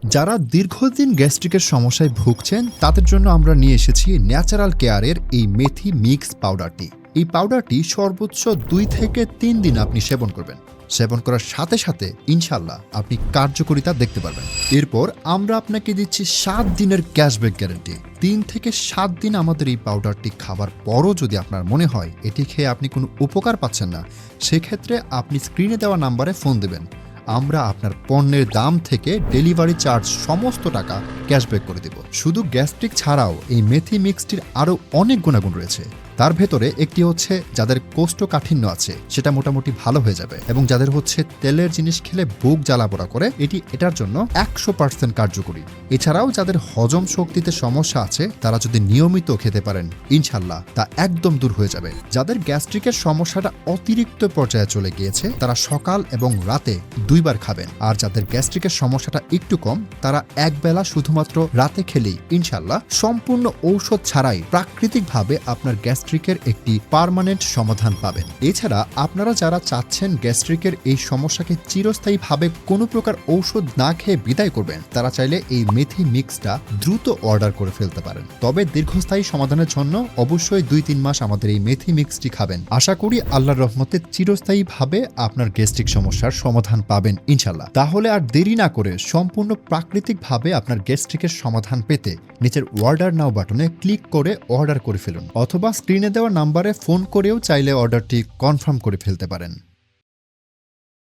যারা দীর্ঘদিন গ্যাস্ট্রিকের সমস্যায় ভুগছেন তাদের জন্য আমরা নিয়ে এসেছি ন্যাচারাল কেয়ারের এই মেথি মিক্স পাউডারটি। এই পাউডারটি সর্বোচ্চ 2 থেকে 3 দিন আপনি সেবন করবেন। সেবন করার সাথে সাথে ইনশাল্লাহ আপনি কার্যকারিতা দেখতে পারবেন। এরপর আমরা আপনাকে দিচ্ছি 7 দিনের ক্যাশব্যাক গ্যারান্টি। 3 থেকে 7 দিন আমাদের এই পাউডারটি খাবার পরও যদি আপনার মনে হয় এটি খেয়ে আপনি কোনো উপকার পাচ্ছেন না, সেক্ষেত্রে আপনি স্ক্রিনে দেওয়া নাম্বারে ফোন দেবেন। আমরা আপনার পণ্যের দাম থেকে ডেলিভারি চার্জ সমস্ত টাকা ক্যাশব্যাক করে দেব। শুধু গ্যাস্ট্রিক ছাড়াও এই মেথি মিক্সটির আরও অনেক গুণাগুণ রয়েছে। তার ভেতরে একটি হচ্ছে যাদের কোষ্ঠকাঠিন্য আছে সেটা মোটামুটি ভালো হয়ে যাবে, এবং যাদের হচ্ছে তেলের জিনিস খেলে বুক জ্বালাপোড়া করে এটার জন্য 100% কার্যকরী। এছাড়াও যাদের হজম শক্তিতে সমস্যা আছে তারা যদি নিয়মিত খেতে পারেন ইনশাল্লাহ তা একদম দূর হয়ে যাবে। যাদের গ্যাস্ট্রিকের সমস্যাটা অতিরিক্ত পর্যায়ে চলে গিয়েছে তারা সকাল এবং রাতে 2 বার খাবেন, আর যাদের গ্যাস্ট্রিকের সমস্যাটা একটু কম তারা একবেলা শুধুমাত্র রাতে খেলেই ইনশাল্লাহ সম্পূর্ণ ঔষধ ছাড়াই প্রাকৃতিকভাবে আপনার গ্যাস্ট্রিকের একটি পার্মানেন্ট সমাধান পাবেন। এছাড়া আপনারা যারা চাচ্ছেন গ্যাস্ট্রিকের এই সমস্যাকে চিরস্থায়ীভাবে কোনো প্রকার ঔষধ না খেয়ে বিদায় করবেন, তারা চাইলে এই মেথি মিক্সটা দ্রুত অর্ডার করে ফেলতে পারেন। তবে দীর্ঘস্থায়ী সমাধানের জন্য অবশ্যই 2-3 মাস আমাদের এই মেথি মিক্সটি খাবেন। আশা করি আল্লাহর রহমতে চিরস্থায়ীভাবে আপনার গ্যাস্ট্রিক সমস্যার সমাধান পাবেন ইনশাল্লাহ। তাহলে আর দেরি না করে সম্পূর্ণ প্রাকৃতিকভাবে আপনার গ্যাস্ট্রিকের সমাধান পেতে নিচের অর্ডার নাও বাটনে ক্লিক করে অর্ডার করে ফেলুন, অথবা স্ক্রিনে দেওয়া নাম্বারে ফোন করেও চাইলে অর্ডারটি কনফার্ম করে ফেলতে পারেন।